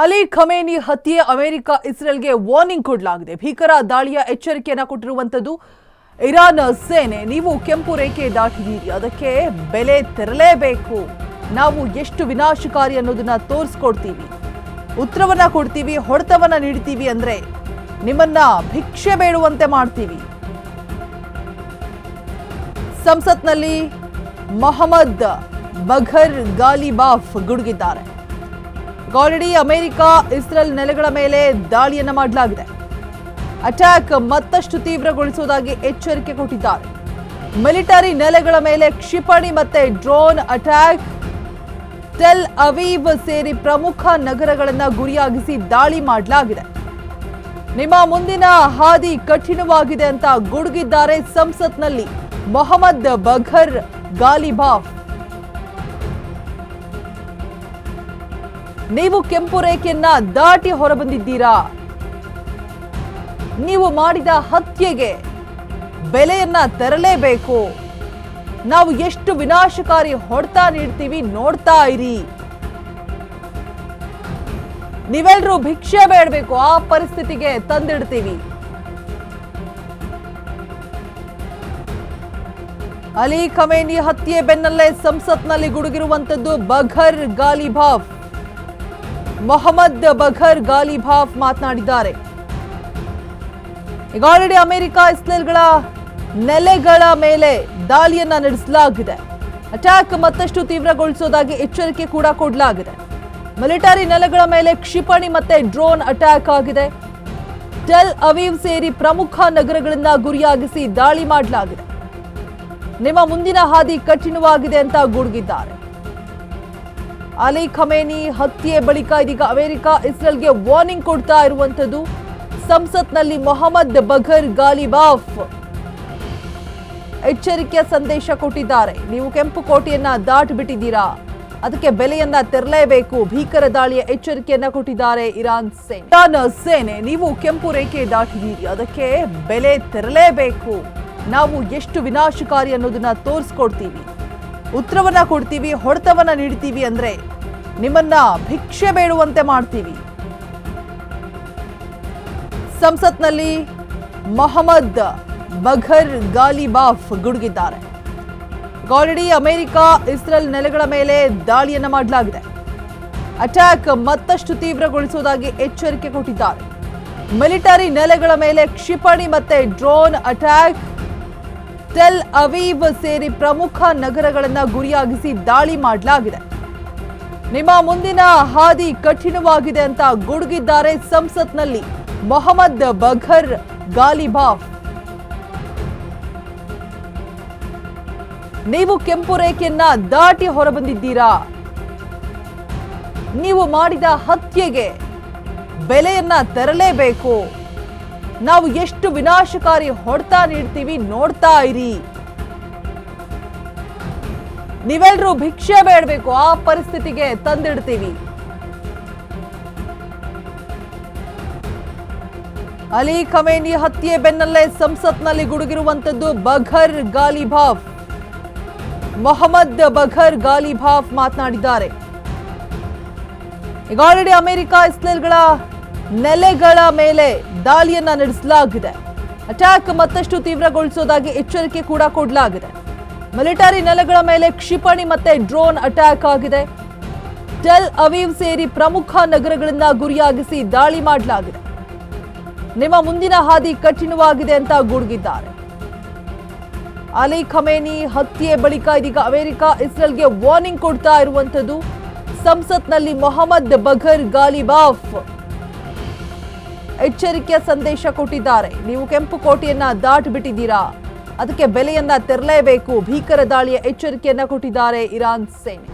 Ali Khamenei ಹತ್ಯೆ America ಇಸ್ರೇಲ್ಗೆ warning ಕೊಡಲಾಗಿದೆ. ಭೀಕರ ದಾಳಿಯ ಎಚ್ಚರಿಕೆಯನ್ನು ಕೊಟ್ಟಿರುವಂತದ್ದು ಇರಾನ್ ಸೇನೆ. ನೀವು ಕೆಂಪು ರೇಖೆ ದಾಟಿದ್ದೀರಿ, ಅದಕ್ಕೆ ಬೆಲೆ ತೆರಲೇಬೇಕು. ನಾವು ಎಷ್ಟು ವಿನಾಶಕಾರಿ ಅನ್ನೋದನ್ನ ತೋರಿಸ್ಕೊಡ್ತೀವಿ, ಉತ್ತರವನ್ನ ಕೊಡ್ತೀವಿ, ಹೊಡೆತವನ್ನ ನೀಡ್ತೀವಿ, ಅಂದ್ರೆ ನಿಮ್ಮನ್ನ ಭಿಕ್ಷೆ ಬೇಡುವಂತೆ ಮಾಡ್ತೀವಿ. ಸಂಸತ್ನಲ್ಲಿ ಮೊಹಮ್ಮದ್ ಬಘರ್ ಗಾಲಿಬಾಫ್ ಗುಡುಗಿದ್ದಾರೆ. ಆಲ್ರೆಡಿ ಅಮೆರಿಕ ಇಸ್ರೇಲ್ ನೆಲೆಗಳ ಮೇಲೆ ದಾಳಿಯನ್ನ ಮಾಡಲಾಗಿದೆ. ಅಟ್ಯಾಕ್ ಮತ್ತಷ್ಟು ತೀವ್ರಗೊಳಿಸುವುದಾಗಿ ಎಚ್ಚರಿಕೆ ಕೊಟ್ಟಿದ್ದಾರೆ. ಮಿಲಿಟರಿ ನೆಲೆಗಳ ಮೇಲೆ ಕ್ಷಿಪಣಿ ಮತ್ತೆ ಡ್ರೋನ್ ಅಟ್ಯಾಕ್. ಟೆಲ್ ಅವೀವ್ ಸೇರಿ ಪ್ರಮುಖ ನಗರಗಳನ್ನ ಗುರಿಯಾಗಿಸಿ ದಾಳಿ ಮಾಡಲಾಗಿದೆ. ನಿಮ್ಮ ಮುಂದಿನ ಹಾದಿ ಕಠಿಣವಾಗಿದೆ ಅಂತ ಗುಡುಗಿದ್ದಾರೆ ಸಂಸತ್ನಲ್ಲಿ ಮೊಹಮ್ಮದ್ ಬಘರ್ ಗಾಲಿಬಾಫ್. ನೀವು ಕೆಂಪು ರೇಖೆಯನ್ನ ದಾಟಿ ಹೊರಬಂದಿದ್ದೀರಾ. ನೀವು ಮಾಡಿದ ಹತ್ಯೆಗೆ ಬೆಲೆಯನ್ನ ತೆರಲೇಬೇಕು. ನಾವು ಎಷ್ಟು ವಿನಾಶಕಾರಿ ಹೊಡೆತ ನೀಡ್ತೀವಿ ನೋಡ್ತಾ ಇರಿ. ನೀವೆಲ್ಲರೂ ಭಿಕ್ಷೆ ಬೇಡಬೇಕು, ಆ ಪರಿಸ್ಥಿತಿಗೆ ತಂದಿಡ್ತೀವಿ. ಅಲಿ ಖಮೇನಿ ಹತ್ಯೆ ಬೆನ್ನಲ್ಲೇ ಸಂಸತ್ನಲ್ಲಿ ಗುಡುಗಿರುವಂತದ್ದು ಬಘರ್ ಗಾಲಿಬಾಫ್. ಮೊಹಮ್ಮದ್ ಬಘರ್ ಗಾಲಿಬಾಫ್ ಮಾತನಾಡಿದ್ದಾರೆ. ಈಗ ಆಲ್ರೆಡಿ ಅಮೆರಿಕ ಇಸ್ರೇಲ್ಗಳ ನೆಲೆಗಳ ಮೇಲೆ ದಾಳಿಯನ್ನ ನಡೆಸಲಾಗಿದೆ. ಅಟ್ಯಾಕ್ ಮತ್ತಷ್ಟು ತೀವ್ರಗೊಳಿಸುವುದಾಗಿ ಎಚ್ಚರಿಕೆ ಕೂಡ ಕೊಡಲಾಗಿದೆ. ಮಿಲಿಟರಿ ನೆಲೆಗಳ ಮೇಲೆ ಕ್ಷಿಪಣಿ ಮತ್ತೆ ಡ್ರೋನ್ ಅಟ್ಯಾಕ್ ಆಗಿದೆ. ಟೆಲ್ ಅವೀವ್ ಸೇರಿ ಪ್ರಮುಖ ನಗರಗಳನ್ನ ಗುರಿಯಾಗಿಸಿ ದಾಳಿ ಮಾಡಲಾಗಿದೆ. ನಿಮ್ಮ ಮುಂದಿನ ಹಾದಿ ಕಠಿಣವಾಗಿದೆ ಅಂತ ಗುಡುಗಿದ್ದಾರೆ. ಅಲಿ ಖಮೇನಿ ಹತ್ಯೆ ಬಳಿಕ ಇದೀಗ ಅಮೆರಿಕ ಇಸ್ರೇಲ್ಗೆ ವಾರ್ನಿಂಗ್ ಕೊಡ್ತಾ ಇರುವಂತದ್ದು. ಸಂಸತ್ನಲ್ಲಿ ಮೊಹಮ್ಮದ್ ಬಘರ್ ಗಾಲಿಬಾಫ್ ಎಚ್ಚರಿಕೆಯ ಸಂದೇಶ ಕೊಟ್ಟಿದ್ದಾರೆ. ನೀವು ಕೆಂಪು ಕೋಟೆಯನ್ನ ದಾಟಿಬಿಟ್ಟಿದ್ದೀರಾ, ಅದಕ್ಕೆ ಬೆಲೆಯನ್ನ ತೆರಲೇಬೇಕು. ಭೀಕರ ದಾಳಿಯ ಎಚ್ಚರಿಕೆಯನ್ನ ಕೊಟ್ಟಿದ್ದಾರೆ ಇರಾನ್ ಸೇನೆ. ನೀವು ಕೆಂಪು ರೇಖೆ ದಾಟಿದ್ದೀರಿ, ಅದಕ್ಕೆ ಬೆಲೆ ತೆರಲೇಬೇಕು. ನಾವು ಎಷ್ಟು ವಿನಾಶಕಾರಿ ಅನ್ನೋದನ್ನ ತೋರಿಸ್ಕೊಡ್ತೀವಿ, ಉತ್ತರವನ್ನ ಕೊಡ್ತೀವಿ, ಹೊಡೆತವನ್ನ ನೀಡ್ತೀವಿ, ಅಂದ್ರೆ ನಿಮ್ಮನ್ನ ಭಿಕ್ಷೆ ಬೇಡುವಂತೆ ಮಾಡ್ತೀವಿ. ಸಂಸತ್ನಲ್ಲಿ ಮೊಹಮ್ಮದ್ ಬಘರ್ ಗಾಲಿಬಾಫ್ ಗುಡುಗಿದ್ದಾರೆ. ಆಲ್ರೆಡಿ ಅಮೆರಿಕ ಇಸ್ರೇಲ್ ನೆಲೆಗಳ ಮೇಲೆ ದಾಳಿಯನ್ನ ಮಾಡಲಾಗಿದೆ. ಅಟ್ಯಾಕ್ ಮತ್ತಷ್ಟು ತೀವ್ರಗೊಳಿಸುವುದಾಗಿ ಎಚ್ಚರಿಕೆ ಕೊಟ್ಟಿದ್ದಾರೆ. ಮಿಲಿಟರಿ ನೆಲೆಗಳ ಮೇಲೆ ಕ್ಷಿಪಣಿ ಮತ್ತೆ ಡ್ರೋನ್ ಅಟ್ಯಾಕ್. ಟೆಲ್ ಅವೀವ್ ಸೇರಿ ಪ್ರಮುಖ ನಗರಗಳನ್ನ ಗುರಿಯಾಗಿಸಿ ದಾಳಿ ಮಾಡಲಾಗಿದೆ. ನಿಮ್ಮ ಮುಂದಿನ ಹಾದಿ ಕಠಿಣವಾಗಿದೆ ಅಂತ ಗುಡುಗಿದ್ದಾರೆ ಸಂಸತ್ನಲ್ಲಿ ಮೊಹಮ್ಮದ್ ಬಘರ್ ಗಾಲಿಬಾಫ್. ನೀವು ಕೆಂಪು ರೇಖೆಯನ್ನ ದಾಟಿ ಹೊರಬಂದಿದ್ದೀರಾ. ನೀವು ಮಾಡಿದ ಹತ್ಯೆಗೆ ಬೆಲೆಯನ್ನ ತೆರಲೇಬೇಕು. ನಾವು ಎಷ್ಟು ವಿನಾಶಕಾರಿ ಹೊಡೆತ ನೀಡ್ತೀವಿ ನೋಡ್ತಾ ಇರಿ. ನೀವೆಲ್ಲರೂ ಭಿಕ್ಷೆ ಬೇಡಬೇಕು, ಆ ಪರಿಸ್ಥಿತಿಗೆ ತಂದಿಡ್ತೀವಿ. ಅಲಿ ಖಮೇನಿ ಹತ್ಯೆ ಬೆನ್ನಲ್ಲೇ ಸಂಸತ್ನಲ್ಲಿ ಗುಡುಗಿರುವಂತದ್ದು ಬಘರ್ ಗಾಲಿಬಾಫ್. ಮೊಹಮ್ಮದ್ ಬಘರ್ ಗಾಲಿಬಾಫ್ ಮಾತನಾಡಿದ್ದಾರೆ. ಈಗ ಆಲ್ರೆಡಿ ಅಮೆರಿಕ ಇಸ್ರೇಲ್ಗಳ ನೆಲೆಗಳ ಮೇಲೆ ದಾಳಿಯನ್ನ ನಡೆಸಲಾಗಿದೆ. ಅಟ್ಯಾಕ್ ಮತ್ತಷ್ಟು ತೀವ್ರಗೊಳಿಸುವುದಾಗಿ ಎಚ್ಚರಿಕೆ ಕೂಡ ಕೊಡಲಾಗಿದೆ. ಮಿಲಿಟರಿ ನೆಲೆಗಳ ಮೇಲೆ ಕ್ಷಿಪಣಿ ಮತ್ತೆ ಡ್ರೋನ್ ಅಟ್ಯಾಕ್ ಆಗಿದೆ. ಟೆಲ್ ಅವೀವ್ ಸೇರಿ ಪ್ರಮುಖ ನಗರಗಳನ್ನ ಗುರಿಯಾಗಿಸಿ ದಾಳಿ ಮಾಡಲಾಗಿದೆ. ನಿಮ್ಮ ಮುಂದಿನ ಹಾದಿ ಕಠಿಣವಾಗಿದೆ ಅಂತ ಗುಡುಗಿದ್ದಾರೆ. ಅಲಿ ಖಮೇನಿ ಹತ್ಯೆ ಬಳಿಕ ಇದೀಗ ಅಮೆರಿಕ ಇಸ್ರೇಲ್ಗೆ ವಾರ್ನಿಂಗ್ ಕೊಡ್ತಾ ಇರುವಂತದ್ದು. ಸಂಸತ್ನಲ್ಲಿ ಮೊಹಮ್ಮದ್ ಬಘರ್ ಗಾಲಿಬಾಫ್ ಎಚ್ಚರಿಕೆಯ ಸಂದೇಶ ಕೊಟ್ಟಿದ್ದಾರೆ. ನೀವು ಕೆಂಪು ಕೋಟೆಯನ್ನ ದಾಟಿಬಿಟ್ಟಿದ್ದೀರಾ, ಅದಕ್ಕೆ ಬೆಲೆಯನ್ನ ತೆರಲೇಬೇಕು. ಭೀಕರ ದಾಳಿಯ ಎಚ್ಚರಿಕೆಯನ್ನ ಕೊಟ್ಟಿದ್ದಾರೆ ಇರಾನ್ ಸೇನೆ.